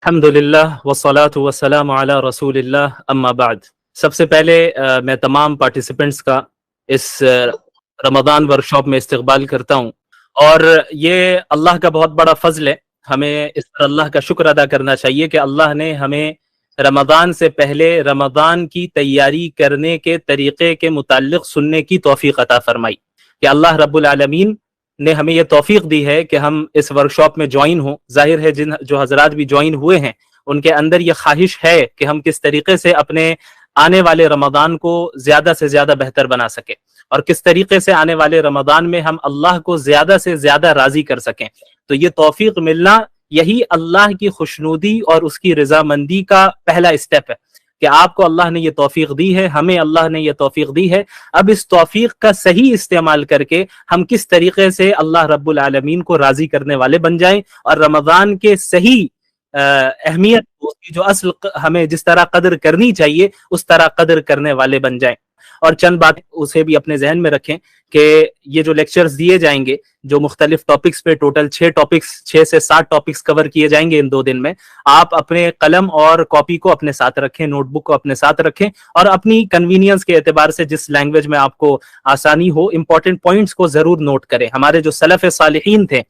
الحمدللہ والصلاة والسلام علی رسول اللہ اما بعد۔ سب سے پہلے میں تمام پارٹیسپنٹس کا اس رمضان ورکشاپ میں استقبال کرتا ہوں، اور یہ اللہ کا بہت بڑا فضل ہے۔ ہمیں اس پر اللہ کا شکر ادا کرنا چاہیے کہ اللہ نے ہمیں رمضان سے پہلے رمضان کی تیاری کرنے کے طریقے کے متعلق سننے کی توفیق عطا فرمائی، کہ اللہ رب العالمین نے ہمیں یہ توفیق دی ہے کہ ہم اس ورکشاپ میں جوائن ہوں۔ ظاہر ہے جو حضرات بھی جوائن ہوئے ہیں ان کے اندر یہ خواہش ہے کہ ہم کس طریقے سے اپنے آنے والے رمضان کو زیادہ سے زیادہ بہتر بنا سکیں، اور کس طریقے سے آنے والے رمضان میں ہم اللہ کو زیادہ سے زیادہ راضی کر سکیں۔ تو یہ توفیق ملنا، یہی اللہ کی خوشنودی اور اس کی رضامندی کا پہلا اسٹیپ ہے کہ آپ کو اللہ نے یہ توفیق دی ہے، ہمیں اللہ نے یہ توفیق دی ہے۔ اب اس توفیق کا صحیح استعمال کر کے ہم کس طریقے سے اللہ رب العالمین کو راضی کرنے والے بن جائیں، اور رمضان کے صحیح اہمیت، اس کی جو اصل ہمیں جس طرح قدر کرنی چاہیے اس طرح قدر کرنے والے بن جائیں۔ اور چند بات اسے بھی اپنے ذہن میں رکھیں کہ یہ جو لیکچرز دیے جائیں گے، جو مختلف ٹاپکس پہ ٹوٹل 6 سے 7 ٹاپکس کور کیے جائیں گے ان 2 دن میں، آپ اپنے قلم اور کاپی کو اپنے ساتھ رکھیں، نوٹ بک کو اپنے ساتھ رکھیں، اور اپنی کنوینئنس کے اعتبار سے جس لینگویج میں آپ کو آسانی ہو امپورٹنٹ پوائنٹس کو ضرور نوٹ کریں۔ ہمارے جو سلف صالحین تھے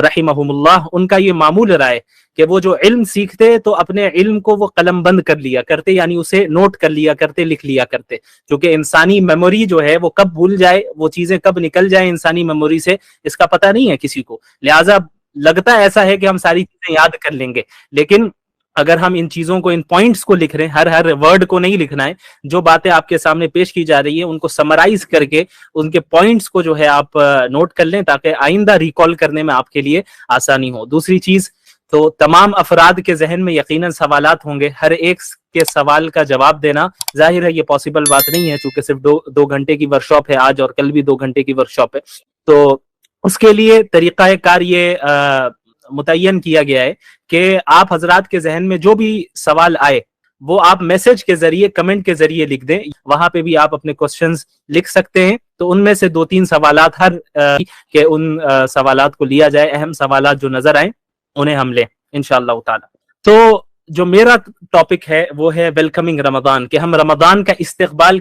رحمہم اللہ، ان کا یہ معمول رہا ہے کہ وہ جو علم سیکھتے تو اپنے علم کو وہ قلم بند کر لیا کرتے، یعنی اسے نوٹ کر لیا کرتے، لکھ لیا کرتے، کیونکہ انسانی میموری جو ہے وہ کب بھول جائے، وہ چیزیں کب نکل جائیں انسانی میموری سے، اس کا پتہ نہیں ہے کسی کو۔ لہٰذا لگتا ایسا ہے کہ ہم ساری چیزیں یاد کر لیں گے، لیکن اگر ہم ان چیزوں کو، ان پوائنٹس کو لکھ رہے ہیں، ہر ورڈ کو نہیں لکھنا ہے، جو باتیں آپ کے سامنے پیش کی جا رہی ہیں ان کو سمرائز کر کے ان کے پوائنٹس کو جو ہے آپ نوٹ کر لیں، تاکہ آئندہ ریکال کرنے میں آپ کے لیے آسانی ہو۔ دوسری چیز، تو تمام افراد کے ذہن میں یقیناً سوالات ہوں گے، ہر ایک کے سوال کا جواب دینا ظاہر ہے یہ پاسبل بات نہیں ہے، چونکہ صرف دو گھنٹے کی ورکشاپ ہے آج، اور کل بھی 2 گھنٹے کی ورکشاپ ہے۔ تو اس کے لیے طریقہ کار یہ متعین کیا گیا ہے کہ آپ حضرات کے ذہن میں جو بھی سوال آئے وہ آپ میسج کے ذریعے، کمنٹ کے ذریعے لکھ دیں، وہاں پہ بھی آپ اپنے کوسچنز لکھ سکتے ہیں۔ تو ان میں سے 2-3 سوالات کہ ان سوالات کو لیا جائے، اہم سوالات جو نظر آئیں انہیں ہم لیں انشاءاللہ تعالی۔ تو جو میرا ٹاپک ہے وہ ہے ویلکمنگ رمضان، کہ ہم رمضان کا استقبال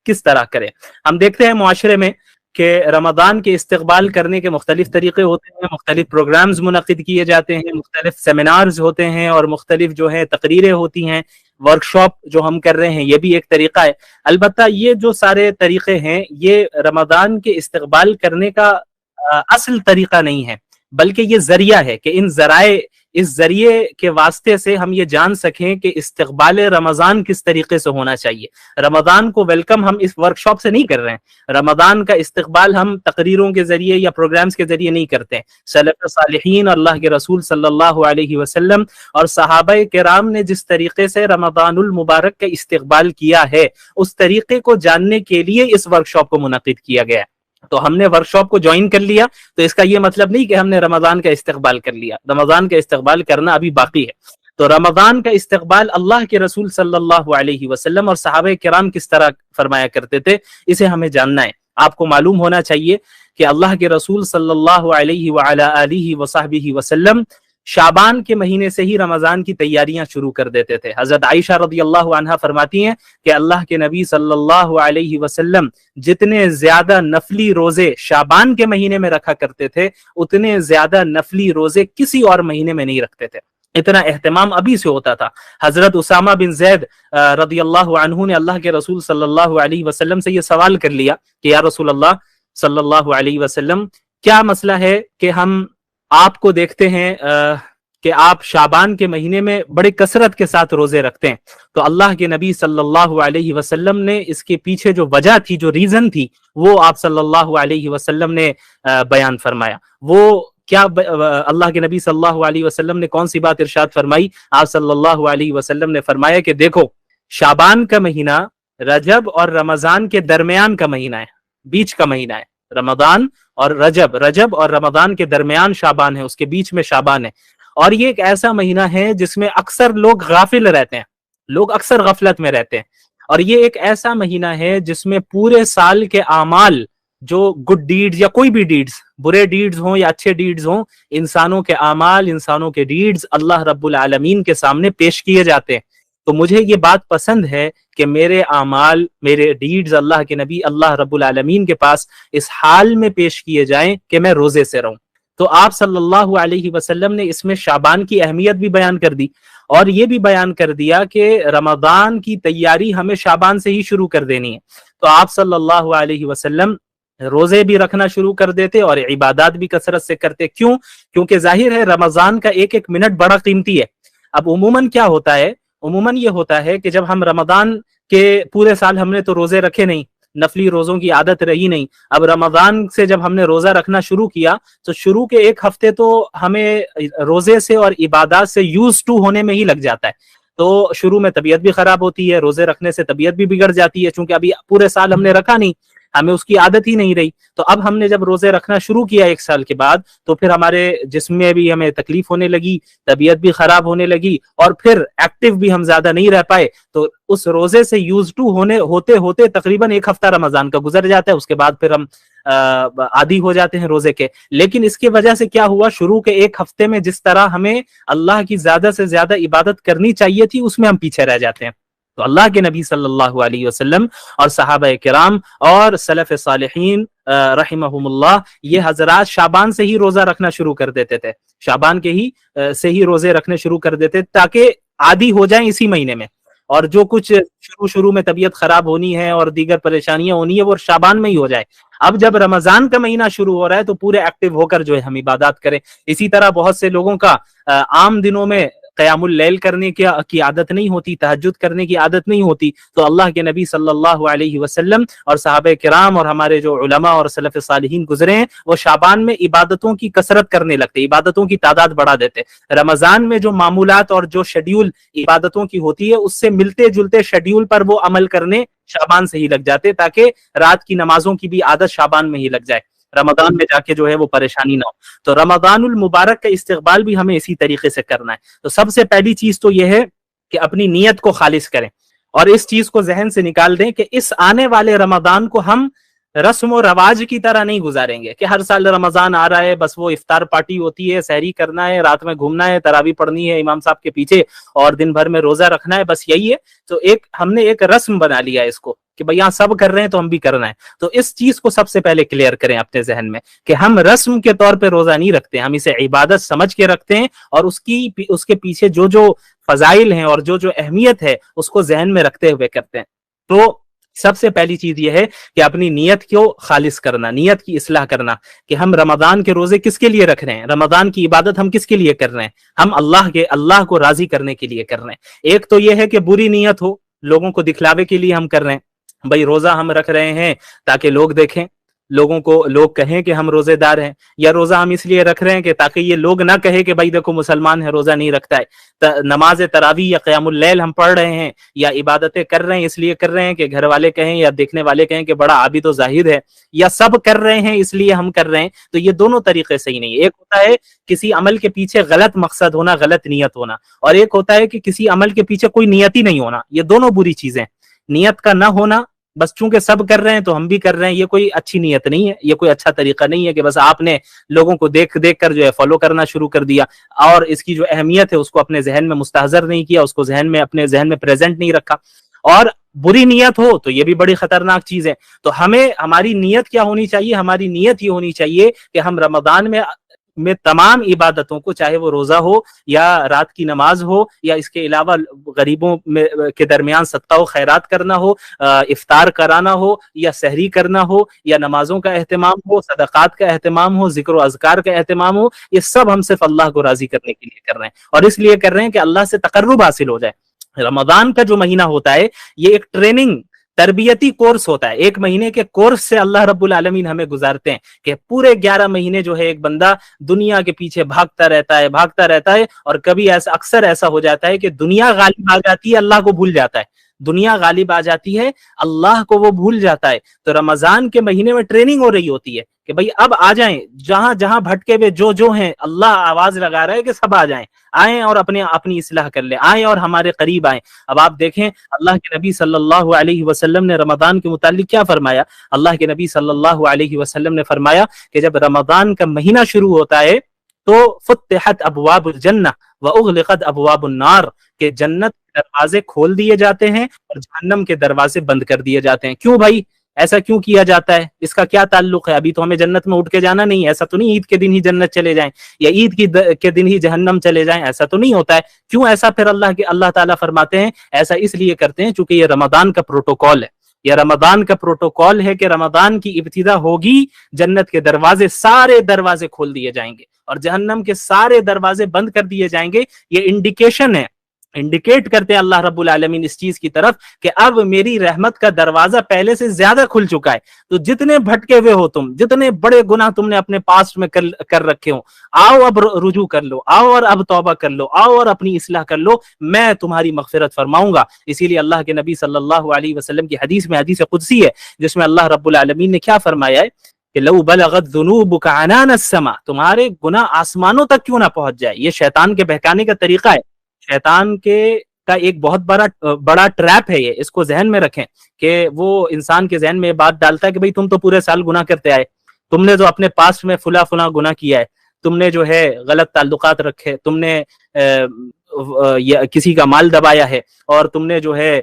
کس طرح کریں۔ ہم دیکھتے ہیں معاشرے میں کہ رمضان کے استقبال کرنے کے مختلف طریقے ہوتے ہیں، مختلف پروگرامز منعقد کیے جاتے ہیں، مختلف سیمینارز ہوتے ہیں، اور مختلف جو ہے تقریریں ہوتی ہیں، ورکشاپ جو ہم کر رہے ہیں یہ بھی ایک طریقہ ہے۔ البتہ یہ جو سارے طریقے ہیں یہ رمضان کے استقبال کرنے کا اصل طریقہ نہیں ہے، بلکہ یہ ذریعہ ہے کہ اس ذریعے کے واسطے سے ہم یہ جان سکیں کہ استقبال رمضان کس طریقے سے ہونا چاہیے۔ رمضان کو ویلکم ہم اس ورکشاپ سے نہیں کر رہے ہیں، رمضان کا استقبال ہم تقریروں کے ذریعے یا پروگرامز کے ذریعے نہیں کرتے ہیں۔ سلف صالحین، اللہ کے رسول صلی اللہ علیہ وسلم اور صحابہ کرام نے جس طریقے سے رمضان المبارک کا استقبال کیا ہے، اس طریقے کو جاننے کے لیے اس ورکشاپ کو منعقد کیا گیا ہے۔ تو ہم نے ورکشاپ کو جوائن کر لیا تو اس کا یہ مطلب نہیں کہ ہم نے رمضان کا استقبال کر لیا، رمضان کا استقبال کرنا ابھی باقی ہے۔ تو رمضان کا استقبال اللہ کے رسول صلی اللہ علیہ وسلم اور صحابہ کرام کس طرح فرمایا کرتے تھے، اسے ہمیں جاننا ہے۔ آپ کو معلوم ہونا چاہیے کہ اللہ کے رسول صلی اللہ علیہ وعلی آلہ وصحبہ وسلم شعبان کے مہینے سے ہی رمضان کی تیاریاں شروع کر دیتے تھے۔ حضرت عائشہ رضی اللہ عنہا فرماتی ہیں کہ اللہ کے نبی صلی اللہ علیہ وسلم جتنے زیادہ نفلی روزے شعبان کے مہینے میں رکھا کرتے تھے، اتنے زیادہ نفلی روزے کسی اور مہینے میں نہیں رکھتے تھے۔ اتنا اہتمام ابھی سے ہوتا تھا۔ حضرت اسامہ بن زید رضی اللہ عنہ نے اللہ کے رسول صلی اللہ علیہ وسلم سے یہ سوال کر لیا کہ یا رسول اللہ صلی اللہ علیہ وسلم، کیا مسئلہ ہے کہ ہم آپ کو دیکھتے ہیں کہ آپ شعبان کے مہینے میں بڑے کثرت کے ساتھ روزے رکھتے ہیں؟ تو اللہ کے نبی صلی اللہ علیہ وسلم نے اس کے پیچھے جو وجہ تھی، جو ریزن تھی، وہ آپ صلی اللہ علیہ وسلم نے بیان فرمایا۔ وہ کیا اللہ کے نبی صلی اللہ علیہ وسلم نے کون سی بات ارشاد فرمائی؟ آپ صلی اللہ علیہ وسلم نے فرمایا کہ دیکھو، شعبان کا مہینہ رجب اور رمضان کے درمیان کا مہینہ ہے، بیچ کا مہینہ ہے۔ رمضان اور رجب اور رمضان کے درمیان شعبان ہے، اس کے بیچ میں شعبان ہے، اور یہ ایک ایسا مہینہ ہے جس میں اکثر لوگ غافل رہتے ہیں، لوگ اکثر غفلت میں رہتے ہیں، اور یہ ایک ایسا مہینہ ہے جس میں پورے سال کے اعمال जो गुड डीड्स या कोई भी डीड्स, बुरे डीड्स हों या अच्छे डीड्स हों, इंसानों के आमाल, इंसानों के डीड्स अल्लाह रब्बुल आलमीन के सामने पेश किए जाते हैं। तो मुझे ये बात पसंद है कि मेरे आमाल, मेरे डीड्स अल्लाह के नबी अल्लाह रब्बुल आलमीन के पास इस हाल में पेश किए जाएं कि मैं रोजे से रहूं। तो आप सल्लल्लाहु अलैहि वसल्लम ने इसमें शाबान की अहमियत भी बयान कर दी और ये भी बयान कर दिया कि रमजान की तैयारी हमें शाबान से ही शुरू कर देनी है। तो आप सल्लल्लाहु अलैहि वसल्लम रोजे भी रखना शुरू कर देते और इबादत भी कसरत से करते। क्यों? क्योंकि जाहिर है रमजान का एक एक मिनट बड़ा कीमती है। अब उमूमन क्या होता है, उमूमन ये होता है कि जब हम रमजान के पूरे साल हमने तो रोजे रखे नहीं, नफली रोजों की आदत रही नहीं, अब रमजान से जब हमने रोजा रखना शुरू किया तो शुरू के एक हफ्ते तो हमें रोजे से और इबादत से यूज टू होने में ही लग जाता है। तो शुरू में तबीयत भी खराब होती है, रोजे रखने से तबीयत भी बिगड़ जाती है, क्योंकि अभी पूरे साल हमने रखा नहीं, हमें उसकी आदत ही नहीं रही। तो अब हमने जब रोजे रखना शुरू किया एक साल के बाद, तो फिर हमारे जिस्म में भी हमें तकलीफ होने लगी, तबीयत भी खराब होने लगी और फिर एक्टिव भी हम ज्यादा नहीं रह पाए। तो उस रोजे से यूज टू होते होते तकरीबन एक हफ्ता रमजान का गुजर जाता है, उसके बाद फिर हम आदी हो जाते हैं रोजे के। लेकिन इसकी वजह से क्या हुआ, शुरू के एक हफ्ते में जिस तरह हमें अल्लाह की ज्यादा से ज्यादा इबादत करनी चाहिए थी उसमें हम पीछे रह जाते हैं। तो अल्लाह के नबी सल्लल्लाहु अलैहि वसल्लम और सहाबा किराम और सलफ सालिहीन रहिमहुमुल्लाह, ये हजरात शाबान से ही रोजा रखना शुरू कर देते थे, शाबान के ही से ही रोजे रखने शुरू कर देते ताकि आदी हो जाएं इसी महीने में। और जो कुछ शुरू शुरू में तबीयत खराब होनी है और दीगर परेशानियां होनी है वो शाबान में ही हो जाए। अब जब रमजान का महीना शुरू हो रहा है तो पूरे एक्टिव होकर जो है हम इबादत करें। इसी तरह बहुत से लोगों का आम दिनों में क़यामुल लैल करने की आदत नहीं होती, तहज्जुद करने की आदत नहीं होती। तो अल्लाह के नबी सल्लल्लाहु अलैहि वसल्लम और सहाबे किराम और हमारे जो उलमा और सलफ सालिहीन गुजरे हैं वो शाबान में इबादतों की कसरत करने लगते, इबादतों की तादाद बढ़ा देते। रमजान में जो मामूलात और जो शेड्यूल इबादतों की होती है उससे मिलते जुलते शेड्यूल पर वो अमल करने शाबान से ही लग जाते, ताकि रात की नमाजों की भी आदत शाबान में ही लग जाए, रमजान में जाके जो है वो परेशानी ना हो। तो रमजानुल मुबारक का इस्तेकबाल भी हमें इसी तरीके से करना है। तो सबसे पहली चीज तो यह है कि अपनी नीयत को खालिस करें और इस चीज को जहन से निकाल दें कि इस आने वाले रमजान को हम रस्म और रवाज की तरह नहीं गुजारेंगे कि हर साल रमजान आ रहा है, बस वो इफ्तार पार्टी होती है, सहरी करना है, रात में घूमना है, तरावी पढ़नी है इमाम साहब के पीछे और दिन भर में रोजा रखना है, बस यही है। तो हमने एक रस्म बना लिया इसको कि भाई यहाँ सब कर रहे हैं तो हम भी करना है। तो इस चीज को सबसे पहले क्लियर करें अपने जहन में कि हम रस्म के तौर पे रोजा नहीं रखते, हम इसे इबादत समझ के रखते हैं और उसके पीछे जो जो फजाइल हैं और जो जो अहमियत है उसको जहन में रखते हुए करते हैं। तो सबसे पहली चीज यह है कि अपनी नीयत को खालिस करना, नीयत की इस्लाह करना कि हम रमजान के रोजे किसके लिए रख रहे हैं, रमजान की इबादत हम किसके लिए कर रहे हैं, हम अल्लाह को राजी करने के लिए कर रहे हैं। एक तो यह है कि बुरी नीयत हो, लोगों को दिखलावे के लिए हम कर रहे हैं, भाई रोजा हम रख रहे हैं ताकि लोग देखें, लोग कहें कि हम रोजेदार हैं, या रोजा हम इसलिए रख रहे हैं कि ताकि ये लोग ना कहे कि भाई देखो मुसलमान है रोजा नहीं रखता है। नमाज तरावी या क़यामुल लैल हम पढ़ रहे हैं या इबादतें कर रहे हैं इसलिए कर रहे हैं कि घर वाले कहें या देखने वाले कहें कि बड़ा आबिद तो जाहिद है, या सब कर रहे हैं इसलिए हम कर रहे हैं। तो ये दोनों तरीके सही नहीं है। एक होता है किसी अमल के पीछे गलत मकसद होना, गलत नीयत होना, और एक होता है कि किसी अमल के पीछे कोई नियत ही नहीं होना। ये दोनों बुरी चीजें, नियत का ना होना, बस चूंकि सब कर रहे हैं तो हम भी कर रहे हैं, ये कोई अच्छी नियत नहीं है, ये कोई अच्छा तरीका नहीं है कि बस आपने लोगों को देख देख कर जो है फॉलो करना शुरू कर दिया और इसकी जो अहमियत है उसको अपने जहन में मुस्तहजर नहीं किया, उसको अपने जहन में प्रेजेंट नहीं रखा। और बुरी नियत हो तो ये भी बड़ी खतरनाक चीज है। तो हमारी नियत क्या होनी चाहिए, हमारी नियत ये होनी चाहिए कि हम रमजान में तमाम इबादतों को, चाहे वो रोजा हो या रात की नमाज हो या इसके अलावा गरीबों के दरमियान सदका व खैरात करना हो, इफ्तार कराना हो या सहरी करना हो या नमाजों का एहतमाम हो, सदकात का एहतमाम हो, जिक्र व अज़कार का एहतमाम हो, ये सब हम सिर्फ अल्लाह को राजी करने के लिए कर रहे हैं और इसलिए कर रहे हैं कि अल्लाह से तकर्रुब हासिल हो जाए। रमजान का जो महीना होता है ये एक ट्रेनिंग, तरबियती कोर्स होता है। एक महीने के कोर्स से अल्लाह रब्बुल आलमीन हमें गुजारते हैं कि पूरे 11 महीने जो है एक बंदा दुनिया के पीछे भागता रहता है और कभी अक्सर ऐसा हो जाता है कि दुनिया गालिब आ जाती है, अल्लाह को भूल जाता है। دنیا غالب آ جاتی ہے، اللہ کو وہ بھول جاتا ہے۔ تو رمضان کے مہینے میں ٹریننگ ہو رہی ہوتی ہے کہ بھئی اب آ جائیں، جہاں جہاں بھٹکے ہوئے جو ہیں، اللہ آواز لگا رہا ہے کہ سب آ جائیں، آئیں اور اپنی اصلاح کر لیں، آئیں اور ہمارے قریب آئیں۔ اب آپ دیکھیں اللہ کے نبی صلی اللہ علیہ وسلم نے رمضان کے متعلق کیا فرمایا۔ اللہ کے نبی صلی اللہ علیہ وسلم نے فرمایا کہ جب رمضان کا مہینہ شروع ہوتا ہے تو فتحت ابواب الجنہ واغلقت ابواب النار، کہ جنت کے دروازے کھول دیے جاتے ہیں اور جہنم کے دروازے بند کر دیے جاتے ہیں۔ کیوں بھائی ایسا کیوں کیا جاتا ہے؟ اس کا کیا تعلق ہے؟ ابھی تو ہمیں جنت میں اٹھ کے جانا نہیں ہے، ایسا تو نہیں عید کے دن ہی جنت چلے جائیں یا عید کے دن ہی جہنم چلے جائیں، ایسا تو نہیں ہوتا ہے۔ کیوں ایسا پھر اللہ تعالیٰ فرماتے ہیں ایسا اس لیے کرتے ہیں چونکہ یہ رمضان کا پروٹوکول ہے، یہ رمضان کا پروٹوکول ہے کہ رمضان کی ابتدا ہوگی، جنت کے دروازے سارے دروازے کھول دیے جائیں گے اور جہنم کے سارے دروازے بند کر دیے جائیں گے۔ یہ انڈیکیشن ہے، انڈیکیٹ کرتے ہیں اللہ رب العالمین اس چیز کی طرف کہ اب میری رحمت کا دروازہ پہلے سے زیادہ کھل چکا ہے۔ تو جتنے بھٹکے ہوئے ہو تم، جتنے بڑے گناہ تم نے اپنے پاسٹ میں کر رکھے ہوں، آؤ اب رجوع کر لو، آؤ اور اب توبہ کر لو، آؤ اور اپنی اصلاح کر لو، میں تمہاری مغفرت فرماؤں گا۔ اسی لیے اللہ کے نبی صلی اللہ علیہ وسلم کی حدیث میں، حدیث قدسی ہے، جس میں اللہ رب العالمین نے کیا فرمایا ہے کہ لو بلغت ذنوبک عنان السماء، تمہارے گناہ آسمانوں تک کیوں نہ پہنچ جائے۔ یہ شیطان کے بہکانے کا طریقہ ہے، شیطان کا ایک بہت بڑا ٹریپ ہے یہ، اس کو ذہن میں رکھیں کہ وہ انسان کے ذہن میں یہ بات ڈالتا ہے کہ بھئی تم تو پورے سال گناہ کرتے آئے، تم نے جو اپنے پاسٹ میں فلاں گناہ کیا ہے، تم نے جو ہے غلط تعلقات رکھے، تم نے کسی کا مال دبایا ہے، اور تم نے جو ہے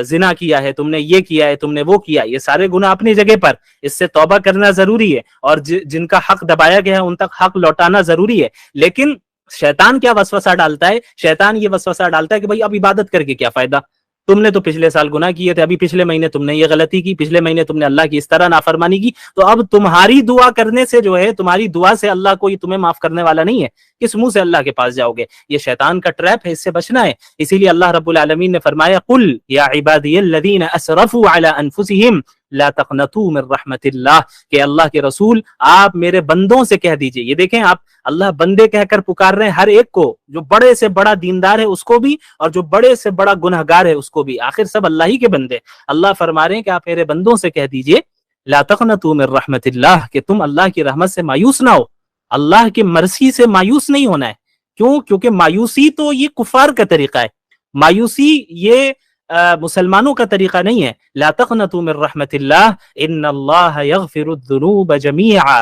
زنا کیا ہے، تم نے یہ کیا ہے، تم نے وہ کیا، یہ سارے گناہ اپنی جگہ پر، اس سے توبہ کرنا ضروری ہے، اور جن کا حق دبایا گیا ہے ان تک حق لوٹانا ضروری ہے۔ لیکن شیطان کیا وسوسہ ڈالتا ہے؟ شیطان یہ وسوسہ ڈالتا ہے کہ بھئی اب عبادت کر کے کیا فائدہ، تم نے تو پچھلے سال گناہ کیے تھے، ابھی پچھلے مہینے تم نے یہ غلطی کی، پچھلے مہینے تم نے اللہ کی اس طرح نافرمانی کی، تو اب تمہاری دعا کرنے سے جو ہے، تمہاری دعا سے اللہ کوئی تمہیں معاف کرنے والا نہیں ہے، کس منہ سے اللہ کے پاس جاؤ گے؟ یہ شیطان کا ٹریپ ہے، اس سے بچنا ہے۔ اسی لیے اللہ رب العالمین نے فرمایا قل یا عبادی الذین اسرفوا علی انفسہم لا تقنطوا من رحمت اللہ، کہ اللہ کے رسول آپ میرے بندوں سے کہہ دیجئے۔ یہ دیکھیں آپ، اللہ بندے کہہ کر پکار رہے ہیں ہر ایک کو، جو بڑے سے بڑا دیندار ہے اس کو بھی، اور جو بڑے سے بڑا گنہگار ہے اس کو بھی، آخر سب اللہ ہی کے بندے۔ اللہ فرما رہے ہیں کہ آپ میرے بندوں سے کہہ دیجئے لا تقنطوا من رحمت اللہ، کہ تم اللہ کی رحمت سے مایوس نہ ہو، اللہ کی مرضی سے مایوس نہیں ہونا ہے۔ کیوں؟ کیونکہ مایوسی تو یہ کفار کا طریقہ ہے، مایوسی یہ مسلمانوں کا طریقہ نہیں ہے۔ لا تقنطوا من رحمت اللہ ان اللہ یغفر الذنوب جمیعا،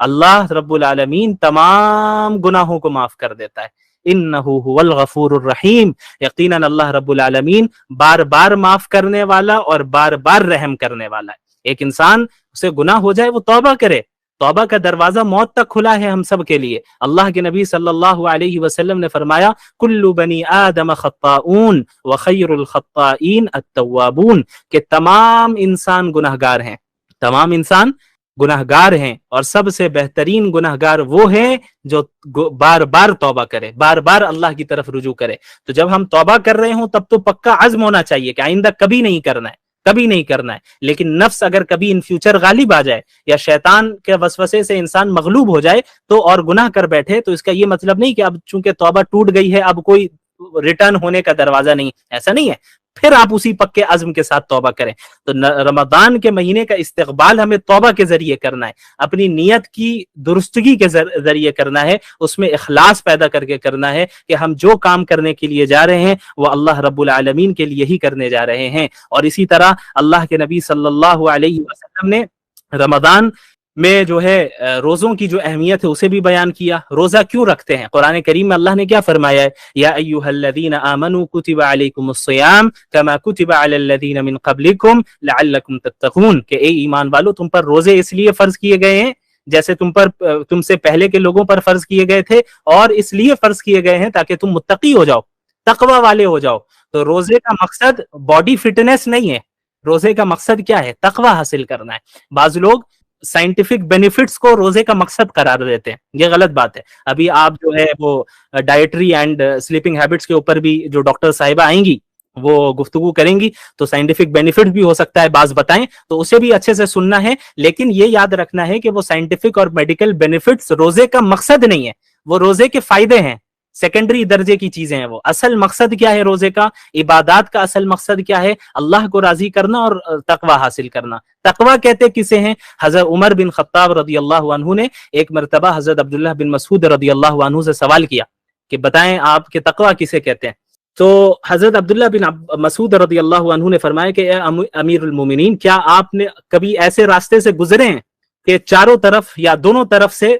اللہ رب العالمین تمام گناہوں کو معاف کر دیتا ہے۔ انہ هو الغفور الرحیم، یقیناً اللہ رب العالمین بار بار معاف کرنے والا اور بار بار رحم کرنے والا ہے۔ ایک انسان اسے گناہ ہو جائے، وہ توبہ کرے، توبہ کا دروازہ موت تک کھلا ہے ہم سب کے لیے۔ اللہ کے نبی صلی اللہ علیہ وسلم نے فرمایا کل بنی آدم خطاؤن وخیر الخطائین التوابون، کہ تمام انسان گناہگار ہیں، تمام انسان گناہگار ہیں، اور سب سے بہترین گناہگار وہ ہیں جو بار بار توبہ کرے، بار بار اللہ کی طرف رجوع کرے۔ تو جب ہم توبہ کر رہے ہوں تب تو پکا عزم ہونا چاہیے کہ آئندہ کبھی نہیں کرنا ہے، کبھی نہیں کرنا ہے۔ لیکن نفس اگر کبھی ان فیوچر غالب آ جائے یا شیطان کے وسوسے سے انسان مغلوب ہو جائے تو اور گناہ کر بیٹھے، تو اس کا یہ مطلب نہیں کہ اب چونکہ توبہ ٹوٹ گئی ہے اب کوئی ریٹرن ہونے کا دروازہ نہیں، ایسا نہیں ہے۔ پھر آپ اسی پکے عزم کے ساتھ توبہ کریں۔ تو رمضان کے مہینے کا استقبال ہمیں توبہ کے ذریعے کرنا ہے، اپنی نیت کی درستگی کے ذریعے کرنا ہے، اس میں اخلاص پیدا کر کے کرنا ہے کہ ہم جو کام کرنے کے لیے جا رہے ہیں وہ اللہ رب العالمین کے لیے ہی کرنے جا رہے ہیں۔ اور اسی طرح اللہ کے نبی صلی اللہ علیہ وسلم نے رمضان میں جو ہے روزوں کی جو اہمیت ہے اسے بھی بیان کیا۔ روزہ کیوں رکھتے ہیں؟ قرآن کریم میں اللہ نے کیا فرمایا ہے؟ یا ایھا الذین آمنوا کتب علیکم الصیام کما کتب علی الذین من قبلکم لعلکم تتقون، کہ اے ایمان والو تم پر روزے اس لیے فرض کیے گئے ہیں جیسے تم سے پہلے کے لوگوں پر فرض کیے گئے تھے، اور اس لیے فرض کیے گئے ہیں تاکہ تم متقی ہو جاؤ، تقوی والے ہو جاؤ۔ تو روزے کا مقصد باڈی فٹنس نہیں ہے، روزے کا مقصد کیا ہے؟ تقوی حاصل کرنا ہے۔ بعض لوگ سائنٹیفک بینیفٹس کو روزے کا مقصد قرار دیتے ہیں، یہ غلط بات ہے۔ ابھی آپ جو ہے وہ ڈائٹری اینڈ سلیپنگ ہیبٹس کے اوپر بھی جو ڈاکٹر صاحبہ آئیں گی وہ گفتگو کریں گی، تو سائنٹیفک بینیفٹ بھی ہو سکتا ہے بعض بتائیں، تو اسے بھی اچھے سے سننا ہے۔ لیکن یہ یاد رکھنا ہے کہ وہ سائنٹیفک اور میڈیکل بینیفٹس روزے کا مقصد نہیں ہے، وہ روزے کے فائدے ہیں۔ सेकेंडरी दर्जे की चीजें हैं वो। असल मकसद क्या है रोजे का, इबादत का असल मकसद क्या है, अल्लाह को राजी करना और तकवा हासिल करना। तकवा कहते किसे हैं? हजरत उमर बिन खत्ताब रदी अल्लाह अन्हु ने एक मरतबा हजरत अब्दुल्लाह बिन मसूद रदी अल्लाह अन्हु से सवाल किया कि बताएं आपके तकवा किसे कहते हैं। तो हजरत अब्दुल्लाह बिन मसूद रदी अल्लाह अन्हु ने फरमाया कि अमीरुल मोमिनीन, क्या आपने कभी ऐसे रास्ते से गुजरे हैं कि चारों तरफ या दोनों तरफ से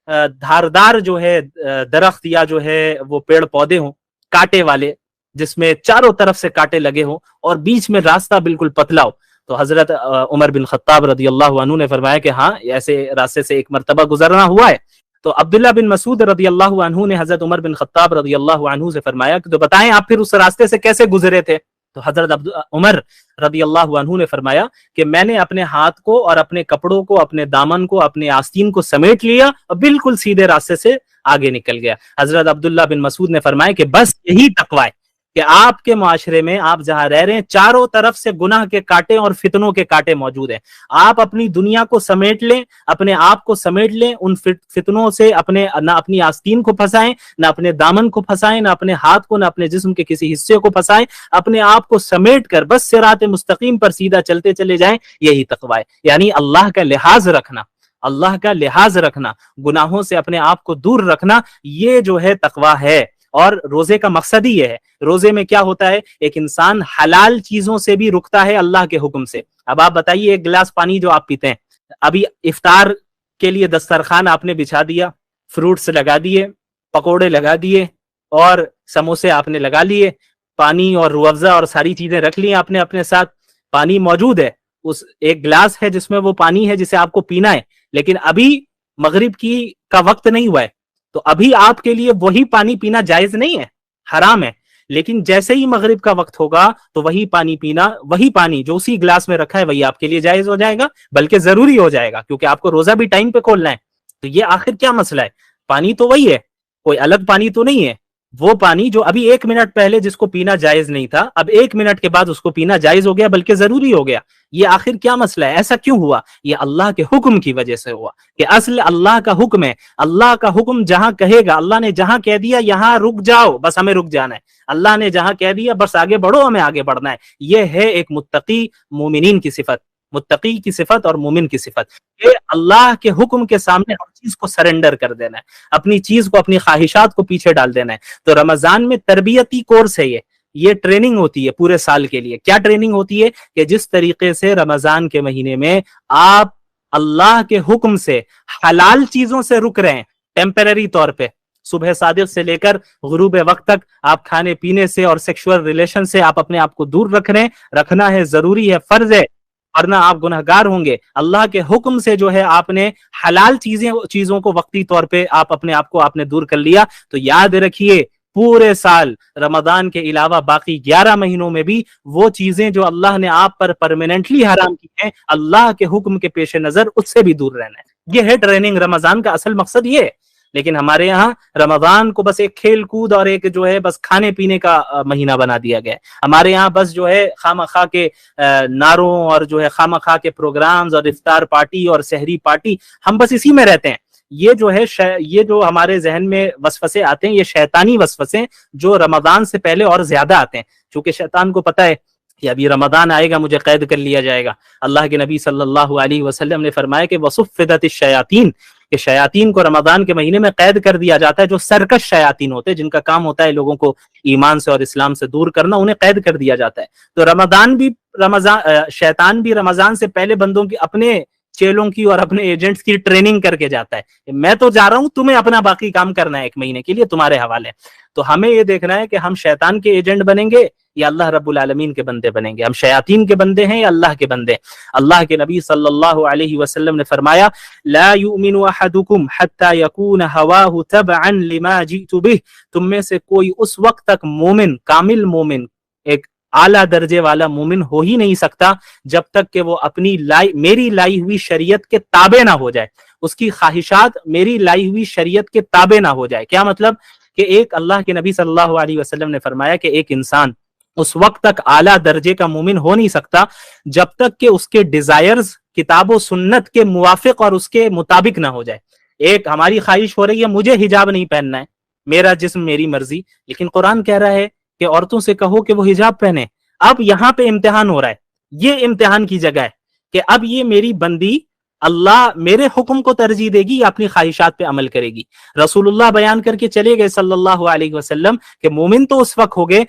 धारदार जो है दरख्त या जो है वो पेड़ पौधे हों कांटे वाले, जिसमें चारों तरफ से कांटे लगे हों और बीच में रास्ता बिल्कुल पतला हो? तो हजरत उमर बिन खत्ताब रदी अल्लाह अन्हु ने फरमाया कि हाँ, ऐसे रास्ते से एक मरतबा गुजरना हुआ है। तो अब्दुल्लाह बिन मसूद रदी अल्लाह अन्हु ने हजरत उमर बिन खत्ताब रदी अल्लाह अन्हु से फरमाया कि तो बताएं आप फिर उस रास्ते से कैसे गुजरे थे? तो हजरत उमर रदी अल्लाह अन्हु ने फरमाया कि मैंने अपने हाथ को और अपने कपड़ों को, अपने दामन को, अपने आस्तीन को समेट लिया और बिल्कुल सीधे रास्ते से आगे निकल गया। हजरत अब्दुल्लाह बिन मसूद ने फरमाया कि बस यही तकवा है कि आपके माशरे में आप जहां रह रहे हैं चारों तरफ से गुनाह के कांटे और फितनों के कांटे मौजूद हैं। आप अपनी दुनिया को समेट लें, अपने आप को समेट लें, उन फितनों से अपने ना अपनी आस्तीन को फंसाएं, ना अपने दामन को फंसाएं, ना अपने हाथ को, ना अपने जिस्म के किसी हिस्से को फंसाएं। अपने आप को समेट कर बस सिरात मुस्तकीम पर सीधा चलते चले जाएं, यही तकवा है। यानी अल्लाह का लिहाज रखना, अल्लाह का लिहाज रखना, गुनाहों से अपने आप को दूर रखना, ये जो है तकवा है। और रोजे का मकसद ही ये है। रोजे में क्या होता है, एक इंसान हलाल चीजों से भी रुकता है अल्लाह के हुक्म से। अब आप बताइए, एक गिलास पानी जो आप पीते हैं, अभी इफ्तार के लिए दस्तरखान आपने बिछा दिया, फ्रूट्स लगा दिए, पकोड़े लगा दिए और समोसे आपने लगा लिए, पानी और रूह अफ़ज़ा और सारी चीजें रख ली आपने अपने साथ, पानी मौजूद है, उस एक गिलास है जिसमें वो पानी है जिसे आपको पीना है, लेकिन अभी मगरिब की का वक्त नहीं हुआ है, तो अभी आपके लिए वही पानी पीना जायज नहीं है, हराम है। लेकिन जैसे ही मगरिब का वक्त होगा तो वही पानी पीना, वही पानी जो उसी गिलास में रखा है वही आपके लिए जायज हो जाएगा, बल्कि जरूरी हो जाएगा, क्योंकि आपको रोजा भी टाइम पे खोलना है। तो ये आखिर क्या मसला है, पानी तो वही है, कोई अलग पानी तो नहीं है। वो पानी जो अभी 1 मिनट पहले जिसको पीना जायज नहीं था, अब 1 मिनट के बाद उसको पीना जायज हो गया, बल्कि जरूरी हो गया। ये आखिर क्या मसला है, ऐसा क्यों हुआ? ये अल्लाह के हुक्म की वजह से हुआ कि असल अल्लाह का हुक्म है। अल्लाह का हुक्म जहां कहेगा, अल्लाह ने जहां कह दिया यहां रुक जाओ, बस हमें रुक जाना है। अल्लाह ने जहां कह दिया बस आगे बढ़ो, हमें आगे बढ़ना है। यह है एक मुत्तकी मोमिनीन की सिफत, मुत्तकी की सिफत और मोमिन की सिफत, ये अल्लाह के हुक्म के सामने हर चीज को सरेंडर कर देना है, अपनी चीज को, अपनी ख्वाहिशात को पीछे डाल देना है। तो रमजान में तरबियती कोर्स है, ये ट्रेनिंग होती है पूरे साल के लिए। क्या ट्रेनिंग होती है कि जिस तरीके से रमजान के महीने में आप अल्लाह के हुक्म से हलाल चीजों से रुक रहे हैं टेम्पररी तौर पे, सुबह सादिक से लेकर गुरूब वक्त तक आप खाने पीने से और सेक्सुअल रिलेशन से आप अपने आप को दूर रख रहे हैं, रखना है, जरूरी है, फर्ज है, वरना आप गुनहगार होंगे। अल्लाह के हुक्म से जो है आपने हलाल चीजों को वक्ती तौर पे आप अपने आप को आपने दूर कर लिया, तो याद रखिए पूरे साल रमजान के अलावा बाकी 11 महीनों में भी वो चीजें जो अल्लाह ने आप पर परमानेंटली हराम की हैं, अल्लाह के हुक्म के पेश नजर उससे भी दूर रहना है। ये है ट्रेनिंग, रमजान का असल मकसद ये है। लेकिन हमारे यहाँ रमजान को बस एक खेल कूद और एक जो है बस खाने पीने का महीना बना दिया गया है। हमारे यहाँ बस जो है खामखा के नारों और जो है खामखा के प्रोग्राम्स और इफ्तार पार्टी और सहरी पार्टी, हम बस इसी में रहते हैं। ये जो है ये जो हमारे जहन में वसवसे आते हैं, ये शैतानी वसवसे जो रमजान से पहले और ज्यादा आते हैं, क्योंकि शैतान को पता है कि अभी रमजान आएगा, मुझे कैद कर लिया जाएगा। अल्लाह के नबी सल्लल्लाहु अलैहि वसल्लम ने फरमाया कि वसुफ़िदतिश शयातीन, कि शयातीन को रमजान के महीने में कैद कर दिया जाता है। जो सरकश शयातीन होते हैं, जिनका काम होता है लोगों को ईमान से और इस्लाम से दूर करना, उन्हें कैद कर दिया जाता है। तो शैतान भी रमजान से पहले बंदों की, अपने चेलों की और अपने एजेंट्स की ट्रेनिंग करके जाता है। मैं तो जा रहा हूं, तुम्हें अपना बाकी काम करना है 1 महीने के लिए, तुम्हारे हवाले। तो हमें ये देखना है कि हम शैतान के एजेंट बनेंगे या अल्लाह रब्बुल आलमीन के बंदे बनेंगे, हम शयातीन के बंदे हैं या अल्लाह के बंदे। अल्लाह के नबी सल्लल्लाहु अलैहि वसल्लम ने फरमाया, ला युमिनु अहदुकुम हत्ता यकून हवाहु तबअन लिमा जीतु बिह, तुम में से कोई उस वक्त तक मोमिन, कामिल मोमिन, एक आला दर्जे वाला मोमिन हो ही नहीं सकता जब तक कि वो अपनी मेरी लाई हुई शरीयत के ताबे ना हो जाए, उसकी ख्वाहिशात मेरी लाई हुई शरीयत के ताबे ना हो जाए। क्या मतलब कि एक अल्लाह के नबी सल्लल्लाहु अलैहि वसल्लम ने फरमाया कि एक इंसान उस वक्त तक आला दर्जे का मोमिन हो नहीं सकता जब तक कि उसके डिजायर्स किताब सुन्नत के मुवाफिक और उसके मुताबिक ना हो जाए। एक हमारी ख्वाहिश हो रही है मुझे हिजाब नहीं पहनना है, میرا جسم میری مرضی. لیکن قرآن کہہ رہا ہے کہ عورتوں سے کہو کہ وہ حجاب پہنے. اب یہاں پہ امتحان ہو رہا ہے, یہ امتحان کی جگہ ہے کہ اب یہ میری بندی اللہ میرے حکم کو ترجیح دے گی یا اپنی خواہشات پہ عمل کرے گی. رسول اللہ بیان کر کے چلے گئے صلی اللہ علیہ وسلم کہ مومن تو اس وقت ہو گئے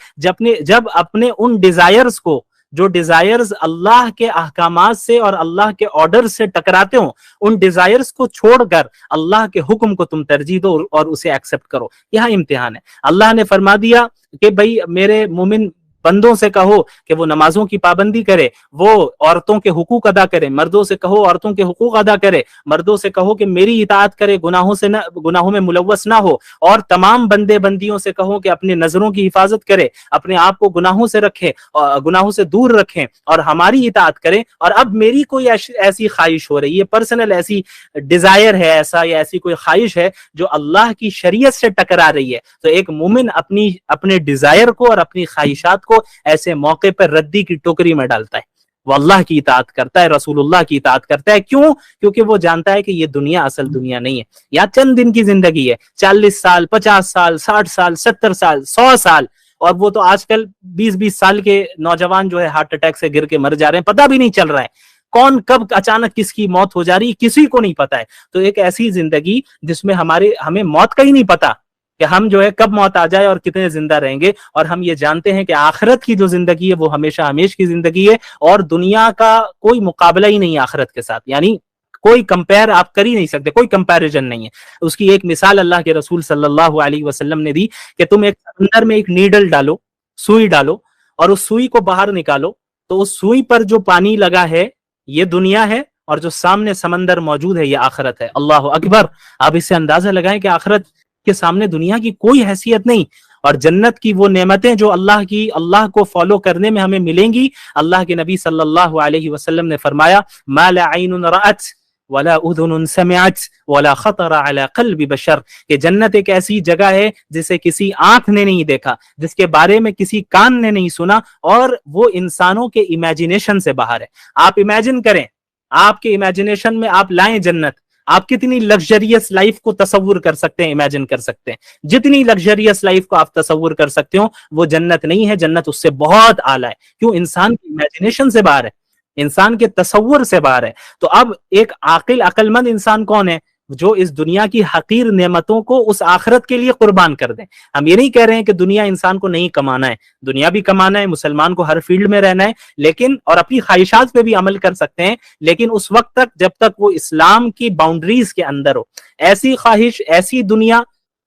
جب اپنے ان ڈیزائرز کو, جو ڈیزائرز اللہ کے احکامات سے اور اللہ کے آرڈر سے ٹکراتے ہوں, ان ڈیزائرز کو چھوڑ کر اللہ کے حکم کو تم ترجیح دو اور اسے ایکسپٹ کرو. یہاں امتحان ہے. اللہ نے فرما دیا کہ بھئی میرے مومن بندوں سے کہو کہ وہ نمازوں کی پابندی کرے, وہ عورتوں کے حقوق ادا کرے. مردوں سے کہو عورتوں کے حقوق ادا کرے. مردوں سے کہو کہ میری اطاعت کرے, گناہوں میں ملوث نہ ہو. اور تمام بندے بندیوں سے کہو کہ اپنی نظروں کی حفاظت کرے, اپنے آپ کو گناہوں سے رکھے, گناہوں سے دور رکھیں اور ہماری اطاعت کریں. اور اب میری کوئی ایسی خواہش ہو رہی ہے, پرسنل ایسی ڈیزائر ہے, ایسا یا ایسی کوئی خواہش ہے جو اللہ کی شریعت سے ٹکرا رہی ہے, تو ایک مومن اپنے ڈیزائر کو اور اپنی خواہشات کو ایسے موقع پر ردی کی ٹوکری میں ڈالتا ہے. وہ اللہ کی اطاعت کرتا ہے, رسول اللہ کی اطاعت کرتا ہے. کیوں؟ کیونکہ وہ جانتا ہے کہ یہ دنیا اصل دنیا نہیں ہے. یا چند دن کی زندگی ہے, 40 سال 50 سال 60 سال 70 سال 100 سال. اور وہ تو آج کل 20 سال کے نوجوان جو ہے ہارٹ اٹیک سے گر کے مر جا رہے ہیں, پتہ بھی نہیں چل رہا ہے کون کب اچانک کس کی موت ہو جا رہی ہے, کسی کو نہیں پتا ہے. تو ایک ایسی زندگی جس میں ہمیں موت کا ہی نہیں پتا کہ ہم جو ہے کب موت آ جائے اور کتنے زندہ رہیں گے. اور ہم یہ جانتے ہیں کہ آخرت کی جو زندگی ہے وہ ہمیشہ ہمیش کی زندگی ہے, اور دنیا کا کوئی مقابلہ ہی نہیں آخرت کے ساتھ. یعنی کوئی کمپیر آپ کر ہی نہیں سکتے, کوئی کمپیریزن نہیں ہے. اس کی ایک مثال اللہ کے رسول صلی اللہ علیہ وسلم نے دی کہ تم ایک سمندر میں ایک نیڈل ڈالو, سوئی ڈالو, اور اس سوئی کو باہر نکالو, تو اس سوئی پر جو پانی لگا ہے یہ دنیا ہے, اور جو سامنے سمندر موجود ہے یہ آخرت ہے. اللہ اکبر. آپ اس سے اندازہ لگائیں کہ آخرت کے سامنے دنیا کی کوئی حیثیت نہیں, اور جنت کی وہ نعمتیں جو اللہ کو فالو کرنے میں ہمیں ملیں گی. اللہ کے نبی صلی اللہ علیہ وسلم نے فرمایا ما لا عین رأت ولا اذن سمعت ولا خطر على قلب بشر, کہ جنت ایک ایسی جگہ ہے جسے کسی آنکھ نے نہیں دیکھا, جس کے بارے میں کسی کان نے نہیں سنا, اور وہ انسانوں کے امیجنیشن سے باہر ہے. آپ امیجن کریں, آپ کے امیجنیشن میں آپ لائیں جنت, آپ کتنی لگژریس لائف کو تصور کر سکتے ہیں, امیجن کر سکتے ہیں. جتنی لگژریس لائف کو آپ تصور کر سکتے ہو وہ جنت نہیں ہے, جنت اس سے بہت اعلیٰ ہے. کیوں؟ انسان کی امیجنیشن سے باہر ہے, انسان کے تصور سے باہر ہے. تو اب ایک عقل مند انسان کون ہے؟ جو اس دنیا کی حقیر نعمتوں کو اس آخرت کے لیے قربان کر دیں. ہم یہ نہیں کہہ رہے ہیں کہ دنیا انسان کو نہیں کمانا ہے, دنیا بھی کمانا ہے, مسلمان کو ہر فیلڈ میں رہنا ہے, لیکن اور اپنی خواہشات پہ بھی عمل کر سکتے ہیں, لیکن اس وقت تک جب تک وہ اسلام کی باؤنڈریز کے اندر ہو. ایسی خواہش, ایسی دنیا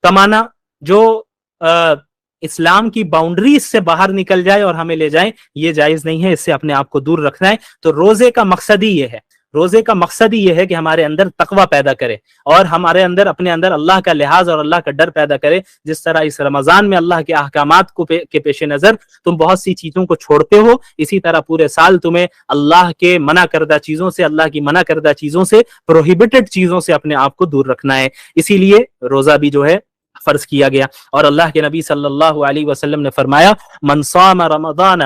کمانا جو اسلام کی باؤنڈریز سے باہر نکل جائے اور ہمیں لے جائے, یہ جائز نہیں ہے, اس سے اپنے آپ کو دور رکھنا ہے. تو روزے کا مقصد ہی یہ ہے, روزے کا مقصد ہی یہ ہے کہ ہمارے اندر تقوی پیدا کرے اور ہمارے اپنے اندر اللہ کا لحاظ اور اللہ کا ڈر پیدا کرے. جس طرح اس رمضان میں اللہ کے احکامات کے پیش نظر تم بہت سی چیزوں کو چھوڑتے ہو, اسی طرح پورے سال تمہیں اللہ کے منع کردہ چیزوں سے, اللہ کی منع کردہ چیزوں سے, پروہیبٹڈ چیزوں سے اپنے آپ کو دور رکھنا ہے. اسی لیے روزہ بھی جو ہے فرض کیا گیا. اور اللہ کے نبی صلی اللہ علیہ وسلم نے فرمایا من صام رمضان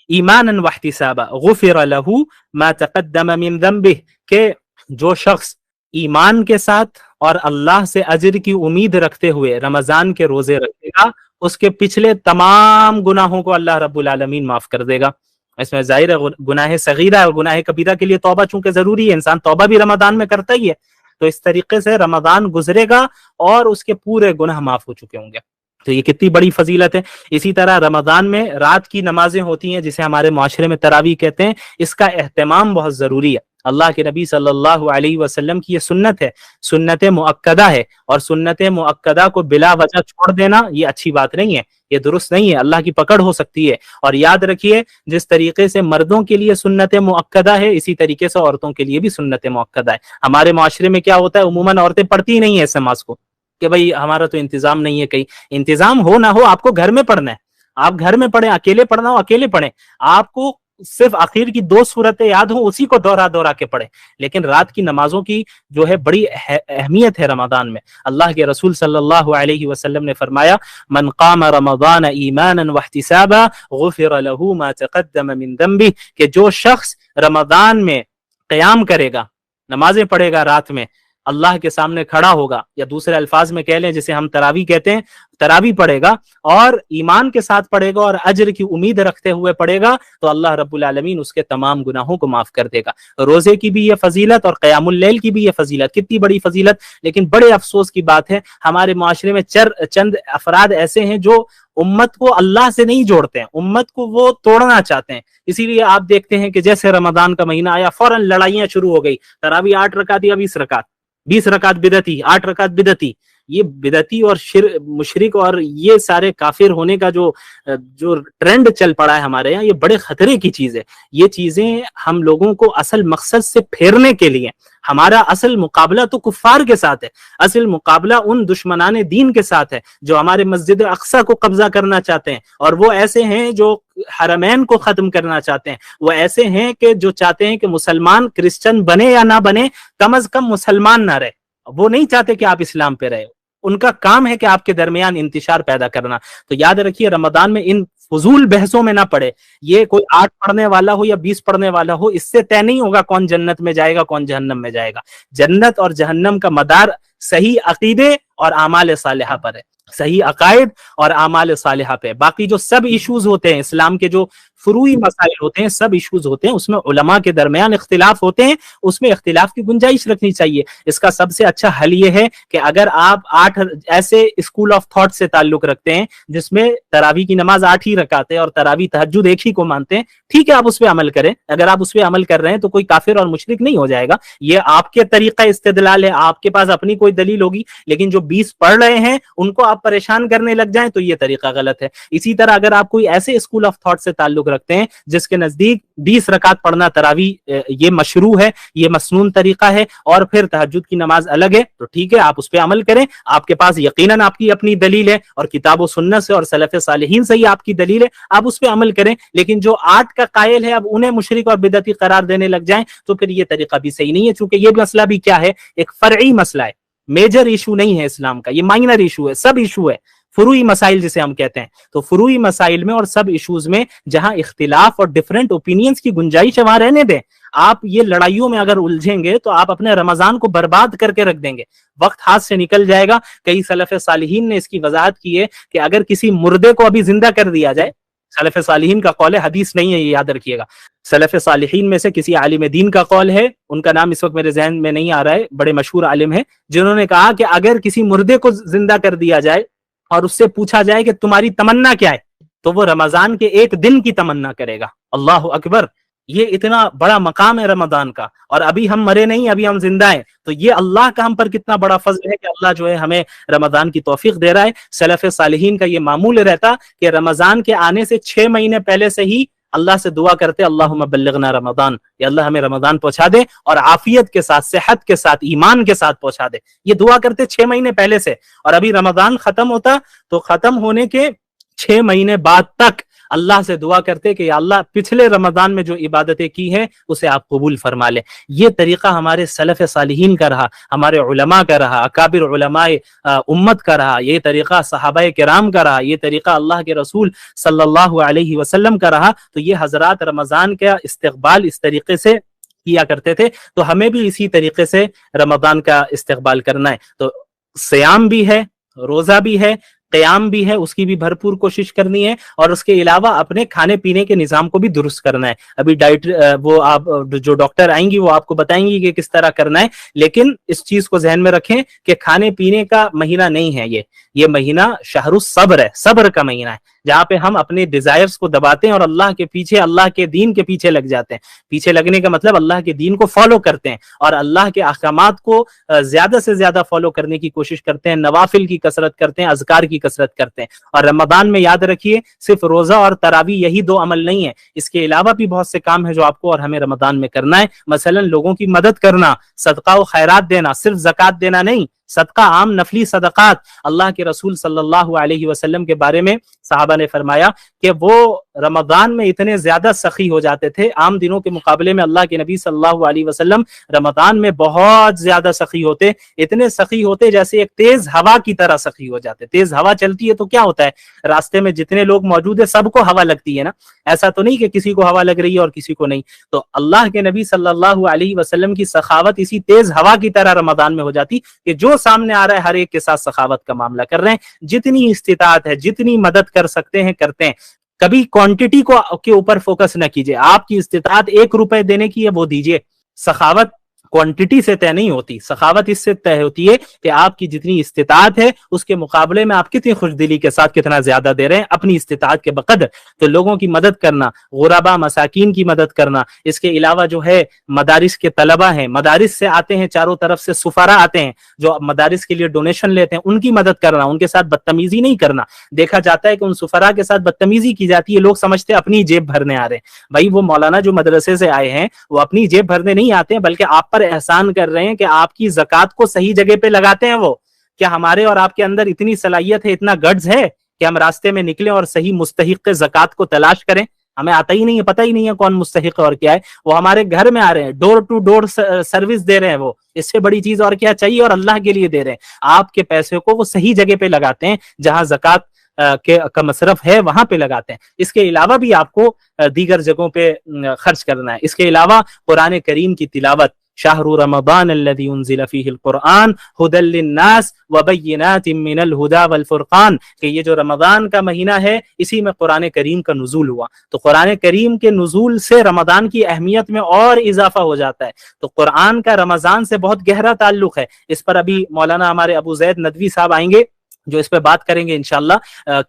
ایمانا واحتسابا غفر له ما تقدم من ذنبه, کہ جو شخص ایمان کے ساتھ اور اللہ سے اجر کی امید رکھتے ہوئے رمضان کے روزے رکھے گا, اس کے پچھلے تمام گناہوں کو اللہ رب العالمین معاف کر دے گا. اس میں ظاہر ہے گناہ صغیرہ اور گناہ کبیرہ کے لیے توبہ چونکہ ضروری ہے, انسان توبہ بھی رمضان میں کرتا ہی ہے, تو اس طریقے سے رمضان گزرے گا اور اس کے پورے گناہ معاف ہو چکے ہوں گے. تو یہ کتنی بڑی فضیلت ہے. اسی طرح رمضان میں رات کی نمازیں ہوتی ہیں جسے ہمارے معاشرے میں تراویح کہتے ہیں, اس کا اہتمام بہت ضروری ہے. اللہ کے نبی صلی اللہ علیہ وسلم کی یہ سنت ہے, سنت مؤکدہ ہے, اور سنت مؤکدہ کو بلا وجہ چھوڑ دینا یہ اچھی بات نہیں ہے, یہ درست نہیں ہے, اللہ کی پکڑ ہو سکتی ہے. اور یاد رکھیے جس طریقے سے مردوں کے لیے سنت مؤکدہ ہے اسی طریقے سے عورتوں کے لیے بھی سنت مؤکدہ ہے. ہمارے معاشرے میں کیا ہوتا ہے, عموماً عورتیں پڑھتی ہی نہیں ہیں اس نماز کو کہ بھئی ہمارا تو انتظام نہیں ہے. کہیں انتظام ہو نہ ہو آپ کو گھر میں پڑھنا ہے, آپ گھر میں پڑھیں, اکیلے پڑھنا ہو اکیلے پڑھیں, آپ کو صرف آخر کی 2 صورتیں یاد ہوں اسی کو دوہرا کے پڑھیں. لیکن رات کی نمازوں کی جو ہے بڑی اہمیت ہے رمضان میں. اللہ کے رسول صلی اللہ علیہ وسلم نے فرمایا من قام رمضان ایمانا واحتسابا غفر له ما تقدم من ذنبه, کہ جو شخص رمضان میں قیام کرے گا, نمازیں پڑھے گا رات میں अल्लाह के सामने खड़ा होगा, या दूसरे अल्फाज में कह लें जिसे हम तरावी कहते हैं, तरावी पढ़ेगा और ईमान के साथ पढ़ेगा और अजर की उम्मीद रखते हुए पढ़ेगा, तो अल्लाह रब्बुल आलमीन उसके तमाम गुनाहों को माफ कर देगा। रोजे की भी ये फजीलत और क़यामुल लैल की भी ये फजीलत, कितनी बड़ी फजीलत। लेकिन बड़े अफसोस की बात है, हमारे माशरे में चंद अफराद ऐसे हैं जो उम्मत को अल्लाह से नहीं जोड़ते हैं, उम्मत को वो तोड़ना चाहते हैं। इसीलिए आप देखते हैं कि जैसे रमजान का महीना आया फौरन लड़ाइयां शुरू हो गई, तरावी 8 रकात या 20 रकात, 20 रकात बिदती, 8 रकात बिदती। ये बिदती और मुशरिक और ये सारे काफिर होने का जो ट्रेंड चल पड़ा है हमारे यहाँ, ये बड़े खतरे की चीज है। ये चीजें हम लोगों को असल मकसद से फेरने के लिए, हमारा असल मुकाबला तो कुफ्फार के साथ है, असल मुकाबला उन दुश्मनाने दीन के साथ है जो हमारे मस्जिद अक्सा को कब्जा करना चाहते हैं, और वो ऐसे हैं जो हरमैन को खत्म करना चाहते हैं, वो ऐसे हैं कि जो चाहते हैं कि मुसलमान क्रिश्चियन बने या ना बने, कम अज कम मुसलमान ना रहे। वो नहीं चाहते कि आप इस्लाम पे रहे, उनका काम है कि आपके दरमियान इंतिशार पैदा करना। तो याद रखिए, रमजान में इन फजूल बहसों में ना पड़े। ये कोई 8 पढ़ने वाला हो या 20 पढ़ने वाला हो, इससे तय नहीं होगा कौन जन्नत में जाएगा कौन जहन्नम में जाएगा। जन्नत और जहन्नम का मदार सही अकीदे और आमाल सालिहा पर है, सही अकायद और आमाल सालिहा पे। बाकी जो सब इश्यूज होते हैं, इस्लाम के जो फुरूई मसाइल होते हैं, सब इश्यूज होते हैं, उसमें उलमा के दरमियान इख्तिलाफ होते हैं, उसमें इख्तिलाफ की गुंजाइश रखनी चाहिए। इसका सबसे अच्छा हल ये है कि अगर आप 8 ऐसे स्कूल ऑफ थॉट से ताल्लुक रखते हैं जिसमें तरावी की नमाज 8 ही रकात है और तरावी तहज्जुद एक ही को मानते हैं, ठीक है, आप उस पर अमल करें। अगर आप उस पर अमल कर रहे हैं तो कोई काफिर और मुशरिक नहीं हो जाएगा। ये आपके तरीका इस्तेदलाल है, आपके पास अपनी कोई दलील होगी, लेकिन जो 20 पढ़ रहे हैं उनको आप परेशान करने लग जाएं तो ये तरीका गलत है। इसी तरह अगर आप कोई ऐसे स्कूल ऑफ थॉट से ताल्लुक रखते हैं जिसके नजदीक 20 रकात पढ़ना तरावी ये मशरू है, ये मसनून तरीका है, और फिर तहज्जुद की नमाज अलग है, तो ठीक है, आप उस पर अमल करें। आपके पास यकीनन आपकी अपनी दलील है और किताब व सुन्नत से और सलफ़े सालिहीन से ही आपकी दलील है, आप उस पर अमल करें। लेकिन जो 8 का कायल है, अब उन्हें मुशरिक और बिदअती करार देने लग जाएं तो फिर ये तरीका भी सही नहीं है। चूंकि ये मसला भी क्या है, एक फर्ई मसला है, मेजर इशू नहीं है इस्लाम का, ये माइनर इशू है, सब इशू है, फुरूई मसाइल जिसे हम कहते हैं। तो फुरूई मसाइल में और सब इश्यूज में जहां इख्तिलाफ और डिफरेंट ओपिनियंस की गुंजाइश है वहां रहने दें। आप ये लड़ाइयों में अगर उलझेंगे तो आप अपने रमजान को बर्बाद करके रख देंगे, वक्त हाथ से निकल जाएगा। कई सलफ़े सालिहीन ने इसकी वजाहत की है कि अगर किसी मुर्दे को अभी जिंदा कर दिया जाए, सलफ़े सालिहीन का कौल है, हदीस नहीं है, ये याद रखिएगा। सलफ़े सालिहीन में से किसी आलिम दीन का कौल है, उनका नाम इस वक्त मेरे ज़हन में नहीं आ रहा है, बड़े मशहूर आलिम है, जिन्होंने कहा कि अगर किसी मुर्दे को जिंदा कर दिया जाए और उससे पूछा जाए कि तुम्हारी तमन्ना क्या है, तो वो रमजान के एक दिन की तमन्ना करेगा। अल्लाह अकबर, ये इतना बड़ा मकाम है रमजान का, और अभी हम मरे नहीं, अभी हम जिंदा हैं। तो ये अल्लाह का हम पर कितना बड़ा फजल है कि अल्लाह जो है हमें रमजान की तौफीक दे रहा है। सलफ़े सालिहीन का ये मामूल रहता कि रमजान के आने से 6 महीने पहले से ही अल्लाह से दुआ करते, अल्लाहुम्मा बल्लिगना रमजान, या अल्लाह हमें रमजान पहुंचा दे और आफियत के साथ, सेहत के साथ, ईमान के साथ पहुंचा दे। ये दुआ करते 6 महीने पहले से, और अभी रमजान खत्म होता तो खत्म होने के 6 महीने बाद तक अल्लाह से दुआ करते कि अल्लाह पिछले रमजान में जो इबादतें की हैं उसे आप कबूल फरमा ले। ये तरीका हमारे सलफ़े सालिहीन का रहा, हमारे उलमा का रहा, अकाबिर उलमाए उम्मत का रहा, ये तरीका सहाबाए किराम का रहा, ये तरीका अल्लाह के रसूल सल्लल्लाहु अलैहि वसल्लम का रहा। तो ये हजरात रमजान का इस्तकबाल इस तरीके से किया करते थे, तो हमें भी इसी तरीके से रमजान का इस्तकबाल करना है। तो सियाम भी है, रोजा भी है, क़याम भी है, उसकी भी भरपूर कोशिश करनी है, और उसके अलावा अपने खाने पीने के निज़ाम को भी दुरुस्त करना है। अभी डाइट वो आप जो डॉक्टर आएंगी वो आपको बताएंगी कि किस तरह करना है, लेकिन इस चीज को जहन में रखें कि खाने पीने का महीना नहीं है ये महीना शहरुस सब्र है, सब्र का महीना है, जहाँ पे हम अपने डिजायर्स को दबाते हैं और अल्लाह के पीछे, अल्लाह के दीन के पीछे लग जाते हैं। पीछे लगने का मतलब अल्लाह के दीन को फॉलो करते हैं और अल्लाह के अहकामात को ज्यादा से ज्यादा फॉलो करने की कोशिश करते हैं, नवाफिल की कसरत करते हैं, अज़कार की कसरत करते हैं। और रमजान में याद रखिए सिर्फ रोजा और तरावी यही 2 अमल नहीं है, इसके अलावा भी बहुत से काम है जो आपको और हमें रमजान में करना है। मसलन लोगों की मदद करना, सदका व खैरात देना, सिर्फ ज़कात देना नहीं, صدقہ عام نفلی صدقات، اللہ کے رسول صلی اللہ علیہ وسلم کے بارے میں صحابہ نے فرمایا کہ وہ رمضان میں اتنے زیادہ سخی ہو جاتے تھے، عام دنوں کے مقابلے میں اللہ کے نبی صلی اللہ علیہ وسلم رمضان میں بہت زیادہ سخی ہوتے، اتنے سخی ہوتے جیسے ایک تیز ہوا کی طرح سخی ہو جاتے۔ تیز ہوا چلتی ہے تو کیا ہوتا ہے، راستے میں جتنے لوگ موجود ہیں سب کو ہوا لگتی ہے نا، ایسا تو نہیں کہ کسی کو ہوا لگ رہی ہے اور کسی کو نہیں۔ تو اللہ کے نبی صلی اللہ علیہ وسلم کی سخاوت اسی تیز ہوا کی طرح رمضان میں ہو جاتی کہ جو سامنے آ رہا ہے ہر ایک کے ساتھ سخاوت کا معاملہ کر رہے ہیں، جتنی استطاعت ہے، جتنی مدد کر سکتے ہیں کرتے ہیں۔ کبھی کوانٹٹی کو کے اوپر فوکس نہ کیجیے، آپ کی استطاعت 1 روپے دینے کی ہے وہ دیجیے۔ سخاوت کوانٹٹی سے طے نہیں ہوتی، سخاوت اس سے طے ہوتی ہے کہ آپ کی جتنی استطاعت ہے اس کے مقابلے میں آپ کتنی خوش دلی کے ساتھ کتنا زیادہ دے رہے ہیں اپنی استطاعت کے بقدر۔ تو لوگوں کی مدد کرنا، غربا مساکین کی مدد کرنا، اس کے علاوہ جو ہے مدارس کے طلبہ ہیں، مدارس سے آتے ہیں، چاروں طرف سے سفراء آتے ہیں جو مدارس کے لیے ڈونیشن لیتے ہیں، ان کی مدد کرنا، ان کے ساتھ بدتمیزی نہیں کرنا۔ دیکھا جاتا ہے کہ ان سفراء کے ساتھ بدتمیزی کی جاتی ہے، لوگ سمجھتے ہیں اپنی جیب بھرنے آ رہے ہیں۔ بھائی وہ مولانا جو مدرسے سے آئے ہیں وہ اپنی جیب بھرنے نہیں آتے ہیں، بلکہ آپ پر احسان کر رہے ہیں کہ آپ کی زکوٰۃ کو صحیح جگہ پہ لگاتے ہیں۔ وہ کیا ہمارے اور آپ کے اندر اتنی صلاحیت ہے، اتنا گٹس ہے کہ ہم راستے میں نکلیں اور صحیح مستحق زکوٰۃ کو تلاش کریں؟ ہمیں آتا ہی نہیں ہے، پتہ ہی نہیں ہے کون مستحق ہے اور کیا ہے۔ وہ ہمارے گھر میں آ رہے ہیں، ڈور ٹو ڈور سروس دے رہے ہیں، وہ اس سے بڑی چیز اور کیا چاہیے، اور اللہ کے لیے دے رہے ہیں۔ آپ کے پیسے کو وہ صحیح جگہ پہ لگاتے ہیں، جہاں زکوٰۃ کا مصرف ہے وہاں پہ لگاتے ہیں۔ اس کے علاوہ بھی آپ کو دیگر جگہوں پہ خرچ کرنا ہے۔ اس کے علاوہ قرآن کریم کی تلاوت، شہر رمضان الذی انزل فیہ القرآن ھدی للناس وبینات من الھدی والفرقان، کہ یہ جو رمضان کا مہینہ ہے اسی میں قرآن کریم کا نزول ہوا، تو قرآن کریم کے نزول سے رمضان کی اہمیت میں اور اضافہ ہو جاتا ہے۔ تو قرآن کا رمضان سے بہت گہرا تعلق ہے۔ اس پر ابھی مولانا ہمارے ابو زید ندوی صاحب آئیں گے جو اس پہ بات کریں گے انشاءاللہ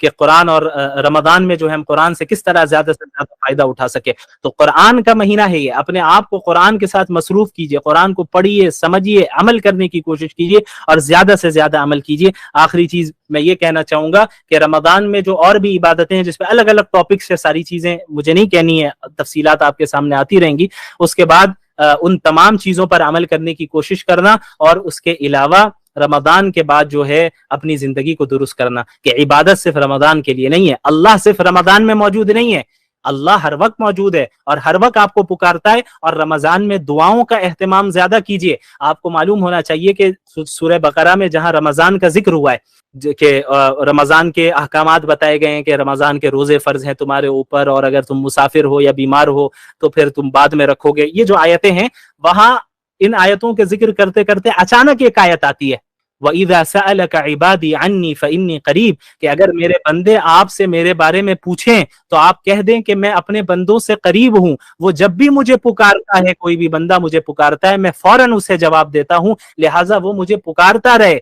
کہ قرآن اور رمضان میں جو ہے ہم قرآن سے کس طرح زیادہ سے زیادہ فائدہ اٹھا سکے۔ تو قرآن کا مہینہ ہے یہ، اپنے آپ کو قرآن کے ساتھ مصروف کیجئے، قرآن کو پڑھیے، سمجھیے، عمل کرنے کی کوشش کیجئے اور زیادہ سے زیادہ عمل کیجئے۔ آخری چیز میں یہ کہنا چاہوں گا کہ رمضان میں جو اور بھی عبادتیں ہیں جس پہ الگ الگ ٹاپکس سے ساری چیزیں مجھے نہیں کہنی ہے، تفصیلات آپ کے سامنے آتی رہیں گی، اس کے بعد ان تمام چیزوں پر عمل کرنے کی کوشش کرنا، اور اس کے علاوہ رمضان کے بعد جو ہے اپنی زندگی کو درست کرنا کہ عبادت صرف رمضان کے لیے نہیں ہے، اللہ صرف رمضان میں موجود نہیں ہے، اللہ ہر وقت موجود ہے اور ہر وقت آپ کو پکارتا ہے۔ اور رمضان میں دعاؤں کا اہتمام زیادہ کیجئے۔ آپ کو معلوم ہونا چاہیے کہ سورہ بقرہ میں جہاں رمضان کا ذکر ہوا ہے کہ رمضان کے احکامات بتائے گئے ہیں کہ رمضان کے روزے فرض ہیں تمہارے اوپر، اور اگر تم مسافر ہو یا بیمار ہو تو پھر تم بعد میں رکھو گے، یہ جو آیتیں ہیں وہاں ان آیتوں کے ذکر کرتے کرتے اچانک ایک آیت آتی ہے، وَإِذَا سَأَلَكَ عِبَادِي عَنِّي فَإِنِّي قَرِيبٌ، کہ اگر میرے بندے آپ سے میرے بارے میں پوچھیں تو آپ کہہ دیں کہ میں اپنے بندوں سے قریب ہوں، وہ جب بھی مجھے پکارتا ہے، کوئی بھی بندہ مجھے پکارتا ہے میں فوراً اسے جواب دیتا ہوں، لہٰذا وہ مجھے پکارتا رہے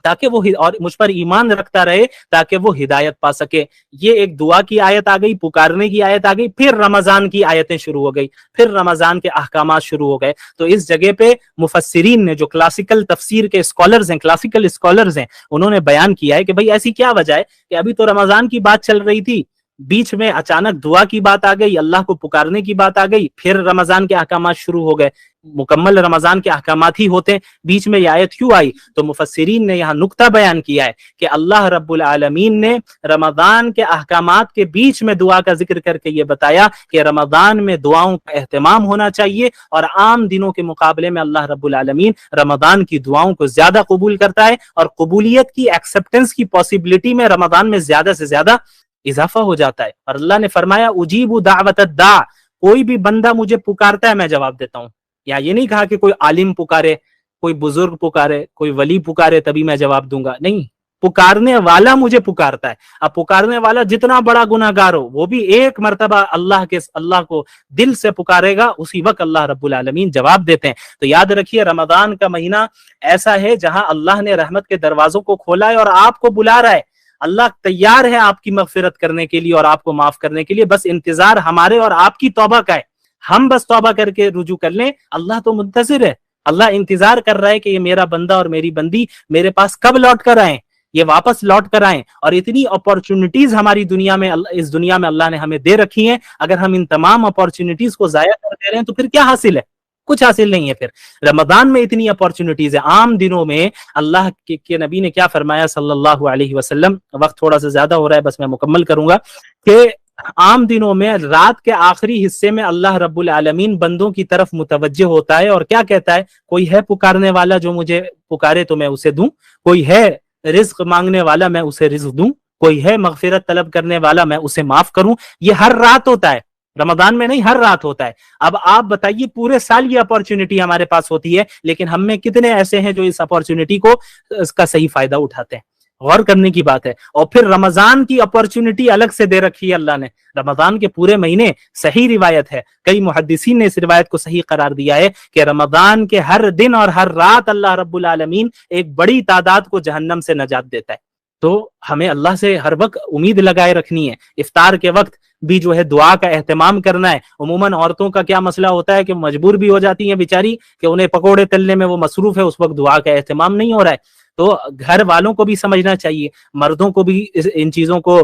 تاکہ وہ اور مجھ پر ایمان رکھتا رہے تاکہ وہ ہدایت پا سکے۔ یہ ایک دعا کی آیت آ گئی، پکارنے کی آیت آ گئی، پھر رمضان کی آیتیں شروع ہو گئی، پھر رمضان کے احکامات شروع ہو گئے۔ تو اس جگہ پہ مفسرین نے، جو کلاسیکل تفسیر کے اسکالرز ہیں، کلاسیکل اسکالرز ہیں، انہوں نے بیان کیا ہے کہ بھئی ایسی کیا وجہ ہے کہ ابھی تو رمضان کی بات چل رہی تھی، بیچ میں اچانک دعا کی بات آ گئی، اللہ کو پکارنے کی بات آ گئی، پھر رمضان کے احکامات شروع ہو گئے، مکمل رمضان کے احکامات ہی ہوتے ہیں، بیچ میں یہ آیت کیوں آئی؟ تو مفسرین نے یہاں نقطہ بیان کیا ہے کہ اللہ رب العالمین نے رمضان کے احکامات کے بیچ میں دعا کا ذکر کر کے یہ بتایا کہ رمضان میں دعاؤں کا اہتمام ہونا چاہیے، اور عام دنوں کے مقابلے میں اللہ رب العالمین رمضان کی دعاؤں کو زیادہ قبول کرتا ہے، اور قبولیت کی ایکسپٹنس کی پاسبلٹی میں رمضان میں زیادہ سے زیادہ اضافہ ہو جاتا ہے۔ اور اللہ نے فرمایا اجیب دعوت الداع، کوئی بھی بندہ مجھے پکارتا ہے میں جواب دیتا ہوں۔ یا یہ نہیں کہا کہ کوئی عالم پکارے، کوئی بزرگ پکارے، کوئی ولی پکارے تبھی میں جواب دوں گا، نہیں، پکارنے والا مجھے پکارتا ہے۔ اب پکارنے والا جتنا بڑا گناہگار ہو وہ بھی ایک مرتبہ اللہ کو دل سے پکارے گا، اسی وقت اللہ رب العالمین جواب دیتے ہیں۔ تو یاد رکھیے رمضان کا مہینہ ایسا ہے جہاں اللہ نے رحمت کے دروازوں کو کھولا ہے اور آپ کو بلا رہا ہے۔ اللہ تیار ہے آپ کی مغفرت کرنے کے لیے اور آپ کو معاف کرنے کے لیے، بس انتظار ہمارے اور آپ کی توبہ کا ہے۔ ہم بس توبہ کر کے رجوع کر لیں، اللہ تو منتظر ہے، اللہ انتظار کر رہا ہے کہ یہ میرا بندہ اور میری بندی میرے پاس کب لوٹ کر آئیں، یہ واپس لوٹ کر آئیں۔ اور اتنی اپورچونٹیز ہماری دنیا میں، اس دنیا میں اللہ نے ہمیں دے رکھی ہیں، اگر ہم ان تمام اپورچونٹیز کو ضائع کر دے رہے ہیں تو پھر کیا حاصل ہے؟ कुछ हासिल नहीं है। फिर रमजान में इतनी अपॉर्चुनिटीज है। आम दिनों में अल्लाह के नबी ने क्या फरमाया सल्लल्लाहु अलैहि वसल्लम, वक्त थोड़ा सा ज्यादा हो रहा है, बस मैं मुकम्मल करूंगा कि आम दिनों में रात के आखिरी हिस्से में अल्लाह रब्बुल आलमीन बंदों की तरफ मुतवज्जे होता है और क्या कहता है, कोई है पुकारने वाला जो मुझे पुकारे तो मैं उसे दूं, कोई है रिज्क मांगने वाला मैं उसे रिज्क दूं, कोई है मगफिरत तलब करने वाला मैं उसे माफ करूं। ये हर रात होता है, रमजान में नहीं, हर रात होता है। अब आप बताइए, पूरे साल ये अपॉर्चुनिटी हमारे पास होती है, लेकिन हम में कितने ऐसे हैं जो इस अपॉर्चुनिटी को, इसका सही फायदा उठाते हैं। गौर करने की बात है। और फिर रमजान की अपॉर्चुनिटी अलग से दे रखी है अल्लाह ने, रमजान के पूरे महीने। सही रिवायत है, कई मुहद्दिसीन ने इस रिवायत को सही करार दिया है कि रमजान के हर दिन और हर रात अल्लाह रब्बुल आलमीन एक बड़ी तादाद को जहन्नम से नजात देता है। तो हमें अल्लाह से हर वक्त उम्मीद लगाए रखनी है। इफ्तार के वक्त भी जो है दुआ का एहतमाम करना है। उमूमन औरतों का क्या मसला होता है कि मजबूर भी हो जाती हैं बेचारी कि उन्हें पकोड़े तलने में वो मसरूफ है, उस वक्त दुआ का एहतमाम नहीं हो रहा है। तो घर वालों को भी समझना चाहिए, मर्दों को भी इन चीजों को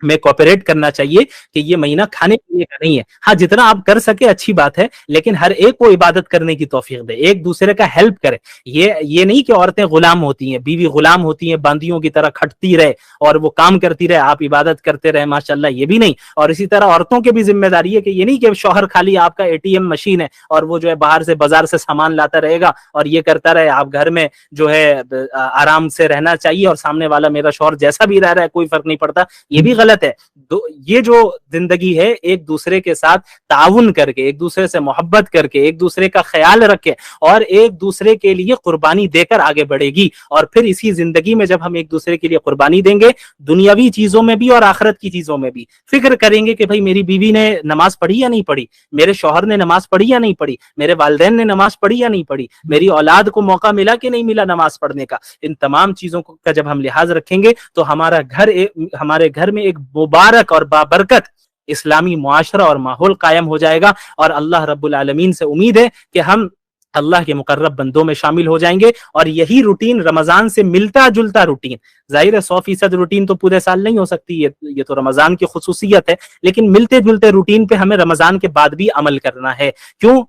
में कोऑपरेट करना चाहिए कि ये महीना खाने पीने का नहीं है। हाँ, जितना आप कर सके अच्छी बात है, लेकिन हर एक को इबादत करने की तौफीक दे, एक दूसरे का हेल्प करे। ये नहीं कि औरतें गुलाम होती हैं, बीवी गुलाम होती हैं, बांदियों की तरह खटती रहे और वो काम करती रहे, आप इबादत करते रहे, माशाल्लाह, ये भी नहीं। और इसी तरह औरतों की भी जिम्मेदारी है कि ये नहीं कि शौहर खाली आपका एटीएम मशीन है और वो जो है बाहर से बाजार से सामान लाता रहेगा और ये करता रहे, आप घर में जो है आराम से रहना चाहिए और सामने वाला मेरा शौहर जैसा भी रह रहा है कोई फर्क नहीं पड़ता, ये भी गलत है। ये जो जिंदगी है, एक दूसरे के साथ ताउन करके, एक दूसरे से मोहब्बत करके, एक दूसरे का ख्याल रख के और एक दूसरे के लिए कुर्बानी देकर आगे बढ़ेगी। और फिर इसी जिंदगी में जब हम एक दूसरे के लिए कुर्बानी देंगे, दुनियावी चीजों में भी और आखिरत की चीजों में भी, फिक्र करेंगे कि भाई मेरी बीवी ने नमाज पढ़ी या नहीं पढ़ी, मेरे शौहर ने नमाज पढ़ी या नहीं पढ़ी, मेरे वालिदैन ने नमाज पढ़ी या नहीं पढ़ी, मेरी औलाद को मौका मिला कि नहीं मिला नमाज पढ़ने का। इन तमाम चीजों का जब हम लिहाज रखेंगे तो हमारे घर में एक मुबारक और बाबरकत इस्लामी मुआशरा और माहौल कायम हो जाएगा। और अल्लाह रब्बुल आलमीन से उम्मीद है कि हम अल्लाह के मुकर्रब बंदों में शामिल हो जाएंगे। और यही रूटीन, रमजान से मिलता जुलता रूटीन, जाहिर है 100% रूटीन तो पूरे साल नहीं हो सकती, ये तो रमजान की खुसूसियत है, लेकिन मिलते जुलते रूटीन पे हमें रमजान के बाद भी अमल करना है। क्यों?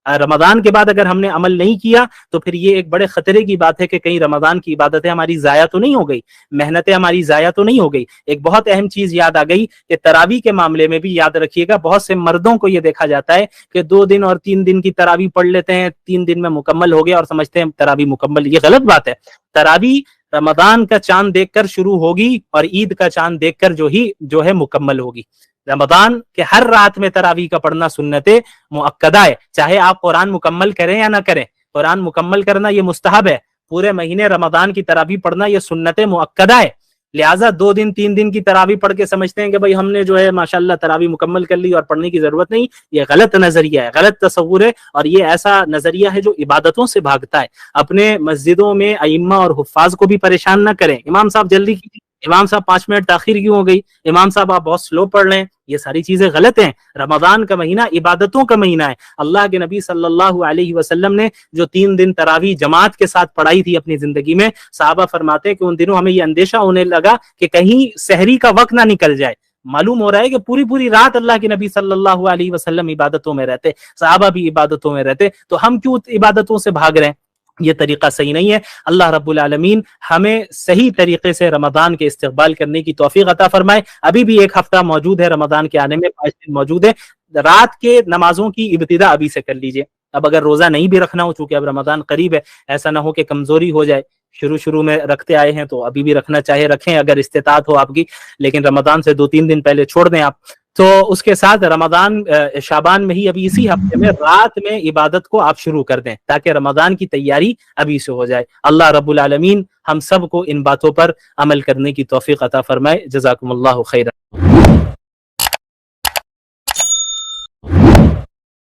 रमजान के बाद अगर हमने अमल नहीं किया तो फिर ये एक बड़े खतरे की बात है कि कहीं रमजान की इबादतें हमारी जाया तो नहीं हो गई, मेहनतें हमारी जाया तो नहीं हो गई। एक बहुत अहम चीज याद आ गई कि तरावी के मामले में भी याद रखिएगा, बहुत से मर्दों को ये देखा जाता है कि 2 दिन और 3 दिन की तरावी पढ़ लेते हैं, 3 दिन में मुकम्मल हो गया और समझते हैं तरावी मुकम्मल। ये गलत बात है। तरावी रमजान का चांद देखकर शुरू होगी और ईद का चांद देखकर जो है मुकम्मल होगी। रमजान के हर रात में तरावी का पढ़ना सुन्नते मुअक्कदा है, चाहे आप कुरान मुकम्मल करें या ना करें। कुरान मुकम्मल करना ये मुस्तहब है, पूरे महीने रमजान की तरावी पढ़ना ये सुन्नते मुअक्कदा है। लिहाजा 2 दिन 3 दिन की तरावी पढ़ के समझते हैं कि भाई हमने जो है माशाल्लाह तरावी मुकम्मल कर ली और पढ़ने की जरूरत नहीं, ये गलत नजरिया है, गलत तस्वुर है। और ये ऐसा नजरिया है जो इबादतों से भागता है। अपने मस्जिदों में अइम्मा और हुफ्फाज को भी परेशान ना करें, इमाम साहब जल्दी कीजिए, इमाम साहब 5 मिनट ताखिर क्यों हो गई, इमाम साहब आप बहुत स्लो पढ़ रहे हैं, ये सारी चीजें गलत हैं। रमजान का महीना इबादतों का महीना है। अल्लाह के नबी सल्लल्लाहु अलैहि वसल्लम ने जो 3 दिन तरावी जमात के साथ पढ़ाई थी अपनी जिंदगी में, साहबा फरमाते हैं कि उन दिनों हमें ये अंदेशा होने लगा कि कहीं सहरी का वक्त ना निकल जाए। मालूम हो रहा है कि पूरी पूरी रात अल्लाह के नबी सल्लल्लाहु अलैहि वसल्लम इबादतों में रहते, साहबा भी इबादतों में रहते, तो हम क्यों इबादतों से भाग रहे हैं? ये तरीका सही नहीं है। अल्लाह रब्बुल आलमीन हमें सही तरीके से रमजान के इस्तकबाल करने की तौफीक अता फरमाए। अभी भी 1 हफ्ता मौजूद है, रमजान के आने में 5 दिन मौजूद है। रात के नमाजों की इब्तिदा अभी से कर लीजिए। अब अगर रोजा नहीं भी रखना हो, चूंकि अब रमजान करीब है, ऐसा ना हो कि कमजोरी हो जाए। शुरू में रखते आए हैं तो अभी भी रखना चाहे रखें अगर इस्तेताअत हो आपकी, लेकिन रमजान से 2-3 दिन पहले छोड़ दें आप। तो उसके साथ रमजान शाबान में ही अभी इसी हफ्ते में रात में इबादत को आप शुरू कर दें ताकि रमजान की तैयारी अभी से हो जाए। अल्लाह रब्बुल आलमीन हम सब को इन बातों पर अमल करने की तौफीक अता फरमाए। जज़ाकुमुल्लाहु खैरन।